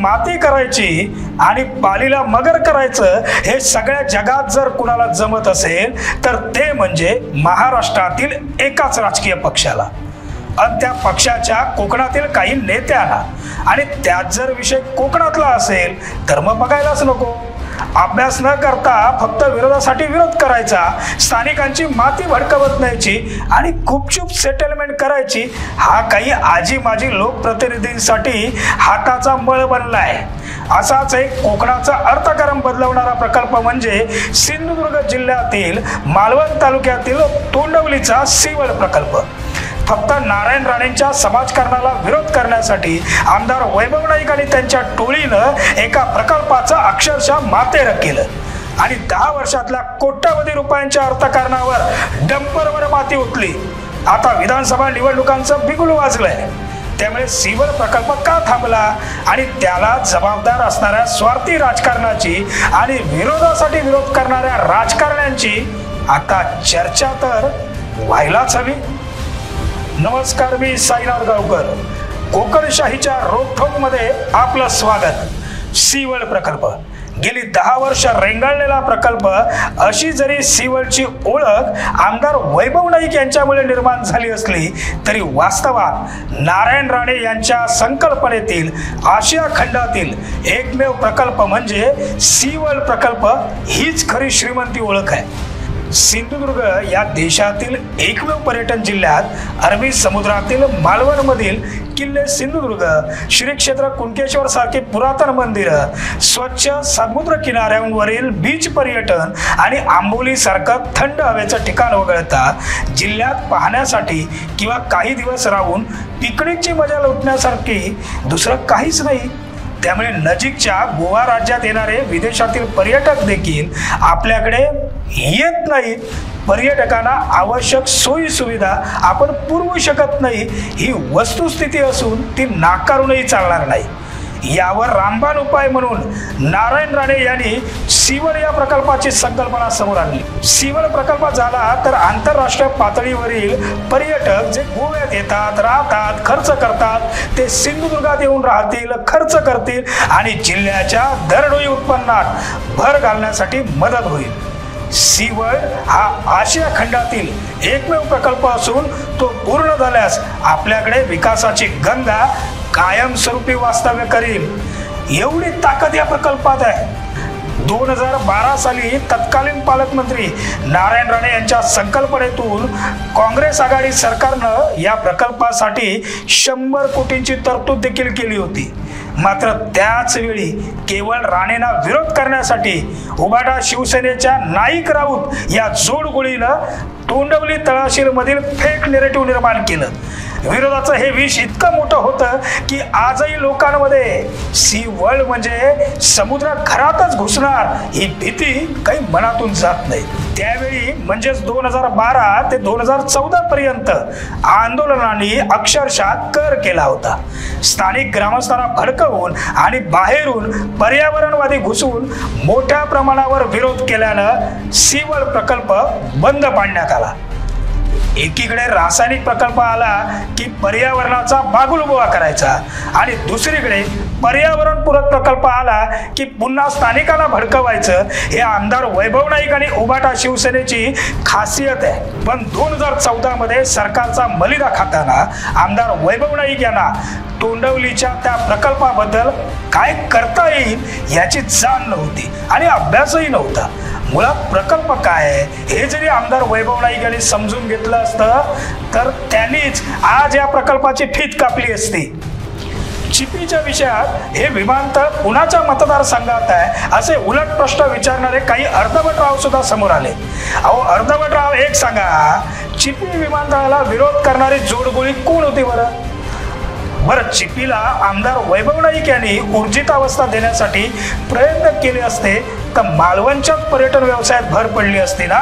माती करायची आणि पालीला मगर करायचं हे सगळ्या जगात जर कुणाला जमत असेल तर ते म्हणजे महाराष्ट्रातील एकाच राजकीय पक्षाला आणि त्या पक्षाच्या कोकणातील काही नेत्यांना। आणि त्यात जर विषय कोकणातला असेल तर मग बघायलाच नको। अभ्यास न करता फक्त विरोधासाठी विरोध करायचा, स्थानिकांची माती भडकवत न्यायची आणि गुपचूप सेटलमेंट करायची, हा काही आजी माजी लोकप्रतिनिधींसाठी हाताचा मळ बनलाय। असाच एक कोकणाचा अर्थक्रम बदलवणारा प्रकल्प म्हणजे सिंधुदुर्ग जिल्ह्यातील मालवण तालुक्यातील तोंडवलीचा सिवल प्रकल्प। फक्त नारायण राणेंच्या समाजकारणाला विरोध करण्यासाठी आमदार वैभव नाईक आणि त्यांच्या टोळीनं एका प्रकल्पाचं अक्षरशः मातेरं केलं आणि 10 वर्षातल्या कोट्यवधी रुपयांच्या अर्थकारणावर डंपरवर माती उठली। आता विधानसभा निवडणुकांचं बिगुल वाजलंय, त्यामुळे सिवल प्रकल्प का थांबला आणि त्याला जबाबदार असणाऱ्या स्वार्थी राजकारणाची आणि विरोधासाठी विरोध करणाऱ्या राजकारण्यांची आता चर्चा तर व्हायलाच हवी। नमस्कार, मी साईनाथ गावकर। कोकणशाहीच्या रोखोकमध्ये आपलं स्वागत। सिवल प्रकल्प गेली 10 वर्ष रेंगाळलेला प्रकल्प, अशी जरी सिवलची ओळख आमदार वैभव नाईक यांच्यामुळे निर्माण झाली असली तरी वास्तवात नारायण राणे यांच्या संकल्पनेतील आशिया खंडातील एकमेव प्रकल्प म्हणजे सिवल प्रकल्प हीच खरी श्रीमंती ओळख आहे। सिंधुदुर्ग या देशातील एकमेव पर्यटन जिल्ह्यात अरबी समुद्रातील मालवणमधील किल्ले सिंधुदुर्ग, श्री क्षेत्र कुणकेश्वर सारखी पुरातन मंदिरं, स्वच्छ समुद्र किनाऱ्यांवरील बीच पर्यटन आणि आंबोली सारखं थंड हवेचं ठिकाण वगळता जिल्ह्यात पाहण्यासाठी किंवा काही दिवस राहून पिकनिकची मजा लुटण्यासारखी दुसरं काहीच नाही। त्यामुळे नजीकच्या गोवा राज्यात येणारे विदेशातील पर्यटक देखील आपल्याकडे येत नाहीत। पर्यटकांना आवश्यक सोयी सुविधा आपण पुरवू शकत नाही ही वस्तुस्थिती असून ती नाकारूनही चालणार नाही। यावर रामबाण उपाय म्हणून नारायण राणे यांनी सिवल या प्रकल्पाची संकल्पना समोर आणली। सिवल प्रकल्प झाला तर आंतरराष्ट्रीय पातळीवरील पर्यटक जे गोव्यात येतात, राहतात, खर्च करतात ते सिंधुदुर्गात येऊन राहतील, खर्च करतील आणि जिल्ह्याच्या दरडोई उत्पन्नात भर घालण्यासाठी मदत होईल। सिवल हा आशिया खंडातील एकमेव प्रकल्प असून तो पूर्ण झाल्यास आपल्याकडे विकासाची गंगा कायमस्वरूपी वास्तव्य करील, एवढी ताकद या प्रकल्पात आहे। 2012 साली तत्कालीन पालकमंत्री नारायण राणे यांच्या संकल्पनेतून काँग्रेस आघाडी सरकारनं या प्रकल्पासाठी 100 कोटींची तरतूद देखील केली होती। मात्र त्याच वेळी केवळ राणेंना विरोध करण्यासाठी उबाटा शिवसेनेच्या नाईक राऊत या जोडगोळीनं तोंडवली तळाशीलमधील फेक नेरेटिव्ह निर्माण केलं। विरोधाचं हे विष इतकं मोठं होतं की आजही लोकांमध्ये सिवल म्हणजे समुद्र घरातच घुसणार ही भीती काही मनातून जात नाही। त्यावेळी म्हणजेच 2012 ते 2014 पर्यंत आंदोलनांनी अक्षरशः कर केला होता। स्थानिक ग्रामस्थांना भडकवून आणि बाहेरून पर्यावरणवादी घुसवून मोठ्या प्रमाणावर विरोध केल्यानं सिवल प्रकल्प बंद पाडण्यात आला। एकीकडे रासायनिक प्रकल्प आला की पर्यावरणाचा बागुलबुवा करायचा आणि दुसरीकडे पर्यावरणपूरक प्रकल्प आला की पुन्हा स्थानिकांना भडकवायचं, हे आमदार वैभव नाईक आणि उबाटा शिवसेनेची खासियत आहे। पण 2014 मध्ये सरकारचा मलिदा खाताना आमदार वैभव नाईक यांना तोंडवलीच्या त्या प्रकल्पाबद्दल काय करता येईल याची जाण नव्हती आणि अभ्यासही नव्हता। मुळात प्रकल्प काय आहे हे जरी आमदार वैभव नाईक यांनी समजून घेतलं असतं तर त्यांनीच आज या प्रकल्पाची फीत कापली असती। चिपीच्या विषयात हे विमानतळ कुणाच्या मतदारसंघात आहे असे उलट प्रश्न विचारणारे काही अर्धवटराव सुद्धा समोर आले। अहो अर्धवटराव, एक सांगा, चिपी विमानतळाला विरोध करणारी जोडगोळी कोण होती बरं? चिपीला आमदार वैभव नाईक यांनी ऊर्जित अवस्था देण्यासाठी प्रयत्न केले असते तर मालवणच्याच पर्यटन व्यवसायात भर पडली असती ना।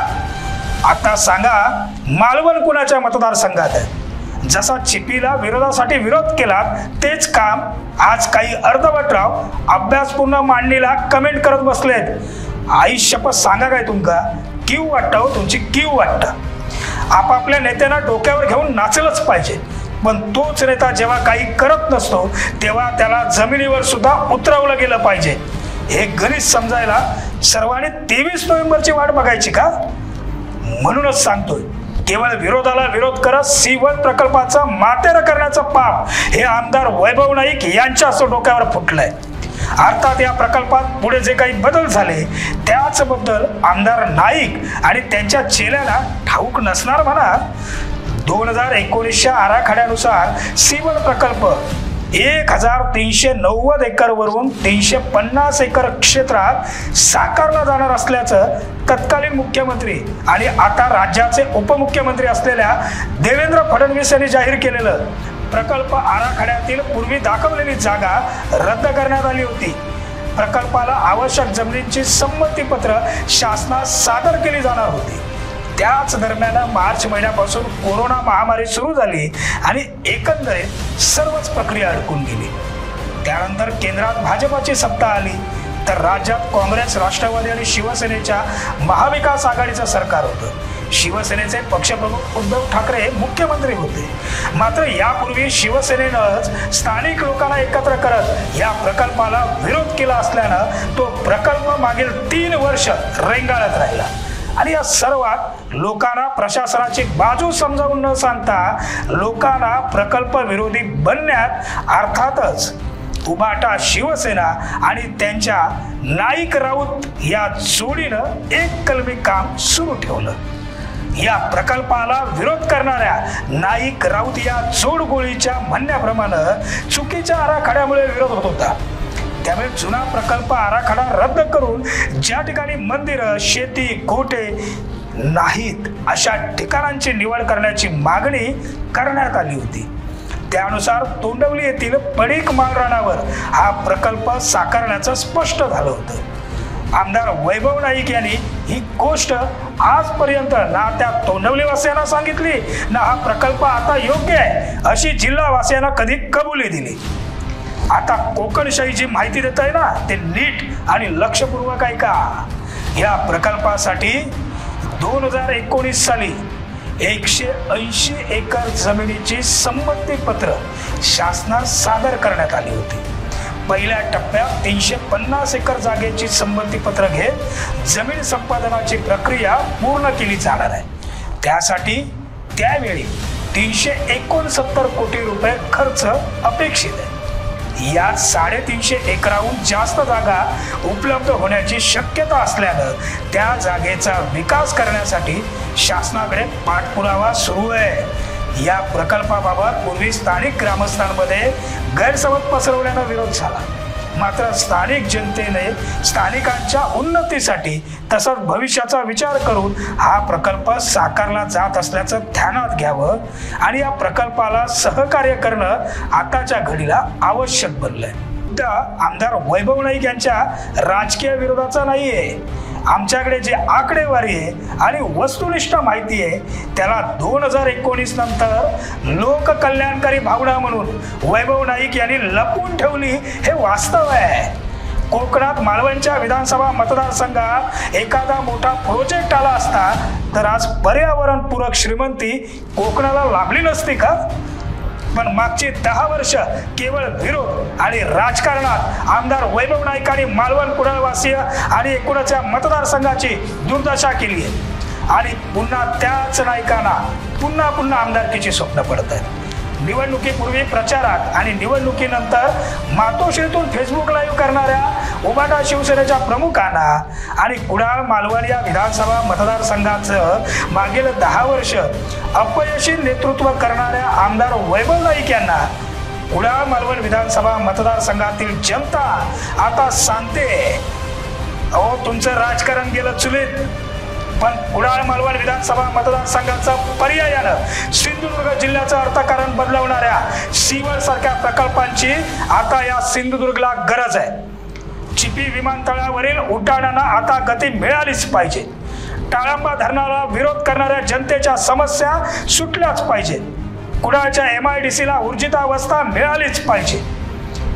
आता सांगा, मालवण कुणाच्या मतदारसंघात आहे? जसा चिपीला विरोधासाठी विरोध केला तेच काम आज काही अर्धवटराव अभ्यासपूर्ण मांडणीला कमेंट करत बसलेत। आई शपथ सांगा, काय तुमका कीव वाटतं? तुमची कीव वाटतं? आपापल्या नेत्यांना डोक्यावर घेऊन नाचलंच पाहिजे। पण तोच नेता जेव्हा काही करत नसतो तेव्हा त्याला जमिनीवर सुद्धा उतरवलं गेलं पाहिजे. हे गणित समजायला सर्वांनी 23 नोव्हेंबरची वाट बघायची का? म्हणूनच सांगतोय, केवळ विरोधाला विरोध करत सी1 प्रकल्पाचा मातेर करण्याचं पाप हे आमदार वैभव नाईक यांच्या डोक्यावर फुटलंय. अर्थात या प्रकल्पात पुढे जे काही बदल झाले त्याचबद्दल आमदार नाईक आणि त्यांच्या चेल्याला ठाऊक नसणार म्हणा. 2019च्या आराखड्यानुसार सी1 प्रकल्प 1390 एकर वरून 350 एकर क्षेत्रात साकारला जाणार असल्याचं तत्कालीन मुख्यमंत्री आणि आता राज्याचे उपमुख्यमंत्री असलेल्या देवेंद्र फडणवीस यांनी जाहीर केलेलं. प्रकल्प आराखड्यातील पूर्वी दाखवलेली जागा रद्द करण्यात आली होती. प्रकल्पाला आवश्यक जमिनींची संमतीपत्र शासनात सादर केली जाणार होती. त्याच दरम्यान मार्च महिन्यापासून कोरोना महामारी सुरू झाली आणि एकंदरीत सर्वच प्रक्रिया अडकून गेली. त्यानंतर केंद्रात भाजपाची सत्ता आली तर राज्यात काँग्रेस, राष्ट्रवादी आणि शिवसेनेच्या महाविकास आघाडीचं सरकार होतं. शिवसेनेचे पक्षप्रमुख उद्धव ठाकरे मुख्यमंत्री होते. मात्र यापूर्वी शिवसेनेनंच स्थानिक लोकांना एकत्र करत या प्रकल्पाला विरोध केला असल्यानं तो प्रकल्प मागील 3 वर्ष रेंगाळत राहिला. आणि या सर्वात लोकांना प्रशासनाची बाजू समजावून न सांगता लोकांना प्रकल्प विरोधी बनण्यात अर्थातच उबाटा शिवसेना आणि त्यांच्या नाईक राऊत या जोडीनं एक कलमी काम सुरू ठेवलं. या प्रकल्पाला विरोध करणाऱ्या नाईक राऊत या जोडगोळीच्या म्हणण्याप्रमाणे चुकीच्या आराखड्यामुळे विरोध होत होता. त्यामुळे जुना प्रकल्प आराखडा रद्द करून ज्या ठिकाणी मंदिरं, शेती, गोठे नाहीत अशा ठिकाणांची निवड करण्याची मागणी करण्यात आली होती. त्यानुसार तोंडवली येथील पडीक माळरानावर हा प्रकल्प साकारण्याचं स्पष्ट झालं होतं. आमदार वैभव नाईक यांनी ही गोष्ट आजपर्यंत ना त्या तोंडवलीवासियांना सांगितली ना हा प्रकल्प आता योग्य आहे अशी जिल्हावासियांना कधी कबुली दिली. आता कोकणशाही जी माहिती देत आहे ना ते नीट आणि लक्षपूर्वक ऐका. या प्रकल्पासाठी 2019 साली 180 एकर जमिनीची संमतीपत्र शासनात सादर करण्यात आली होती. पहिल्या टप्प्यात 350 एकर जागेची संमतीपत्र घेत जमीन संपादनाची प्रक्रिया पूर्ण केली जाणार आहे. त्यासाठी त्यावेळी 369 कोटी रुपये खर्च अपेक्षित आहे. यात 350 एकराहून जास्त जागा उपलब्ध होण्याची शक्यता असल्यानं त्या जागेचा विकास करण्यासाठी शासनाकडे पाठपुरावा सुरू आहे. या प्रकल्पाबाबत पूर्वी स्थानिक ग्रामस्थांमध्ये गैरसमज पसरवण्याचा विरोध झाला. मात्र स्थानिक जनतेने स्थानिकांच्या उन्नतीसाठी तसंच भविष्याचा विचार करून हा प्रकल्प साकारला जात असल्याचं ध्यानात घ्यावं आणि या प्रकल्पाला सहकार्य करणं आताच्या घडीला आवश्यक बनलंय. आमदार वैभव नाईक यांच्या राजकीय विरोधाचा नाहीये. आमच्याकडे जे आकडेवारी आहे आणि वस्तुनिष्ठ माहिती आहे त्याला 2019 नंतर लोककल्याणकारी भावना म्हणून वैभव नाईक यांनी लपवून ठेवली हे वास्तव आहे. कोकणात मालवणच्या विधानसभा मतदारसंघात एखादा मोठा प्रोजेक्ट आला असता तर आज पर्यावरणपूरक श्रीमंती कोकणाला लाभली नसती का? पण मागची 10 वर्ष केवळ विरोध आणि राजकारणात आमदार वैभव नाईक आणि मालवण कुडाळवासीय आणि एकूणच या मतदारसंघाची दुर्दशा केली आहे. आणि पुन्हा त्याच नायकांना पुन्हा आमदारकीची स्वप्न पडत आहेत. निवडणुकीपूर्वी प्रचारात आणि निवडणुकीनंतर मातोश्रीतून फेसबुक लाईव्ह करणाऱ्या उबाटा शिवसेनेच्या प्रमुखांना आणि कुडाळ मालवण या विधानसभा मतदारसंघाचं मागील 10 वर्ष अपयशी नेतृत्व करणाऱ्या आमदार वैभव नाईक यांना कुडाळ मालवण विधानसभा मतदारसंघातील जनता आता सांगते, अहो तुमचं राजकारण गेलं चुलीत. पण कुडाळ मालवण विधानसभा मतदारसंघाचा पर्यायानं सिंधुदुर्ग जिल्ह्याचं अर्थकारण बदलवणाऱ्या सी1 सारख्या प्रकल्पांची आता या सिंधुदुर्गला गरज आहे. चिपी विमानतळावरील उड्डाणांना आता गती मिळालीच पाहिजे. टाळंबा धरणाला विरोध करणाऱ्या जनतेच्या समस्या सुटल्याच पाहिजे. कुडाळच्या MIDCला ऊर्जितावस्था मिळालीच पाहिजे.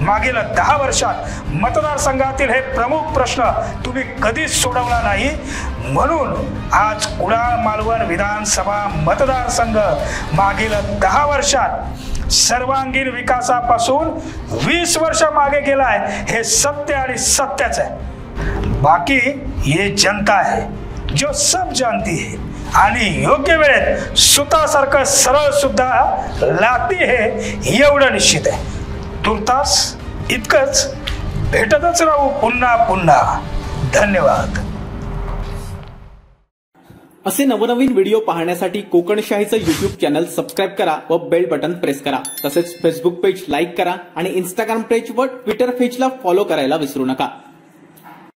मागील 10 वर्षात मतदारसंघातील हे प्रमुख प्रश्न तुम्ही कधीच सोडवला नाही, म्हणून आज कुडाळ मालवण विधानसभा मतदारसंघ मागील 10 वर्षात सर्वांगीण विकासापासून 20 वर्ष मागे गेलाय, हे सत्य आणि सत्यच आहे। बाकी ये जनता है जो सब जानती है आणि योग्य वेळेत सुतासारखं सरळ सुद्धा लाती है, एवढं निश्चित आहे। तुर्तास इतकंच, भेटतच राहू पुन्हा पुन्हा। धन्यवाद। असे नवनवीन व्हिडिओ पाहण्यासाठी कोकणशाहीचं YouTube चॅनल सबस्क्राइब करा व बेल बटन प्रेस करा। तसेच फेसबुक पेज लाईक करा आणि इंस्टाग्राम पेज व ट्विटर पेजला फॉलो करायला विसरू नका।